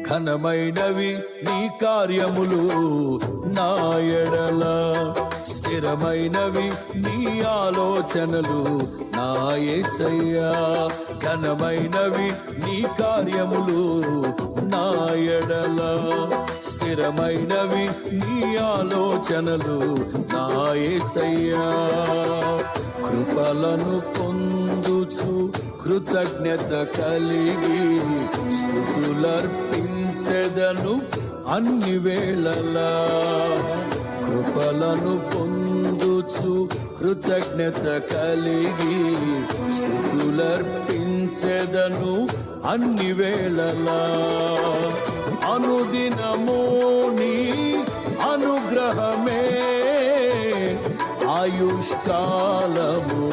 ఘనమైనవి నీ కార్యములు నా ఎడల, స్థిరమైనవి నీ ఆలోచనలు నా యేసయ్యా. ఘనమైనవి నీ కార్యములు నా ఎడల, స్థిరమైనవి నీ ఆలోచనలు నా యేసయ్యా. కృపలను పొందుచు కృతజ్ఞత కలిగి స్తుతులర్పించెదను అన్ని వేళలా. కృపలను పొందుచు కృతజ్ఞత కలిగి స్తుతులర్పించెదను అన్ని వేళలా. అనుదినము నీ అనుగ్రహమే ఆయుష్కాలము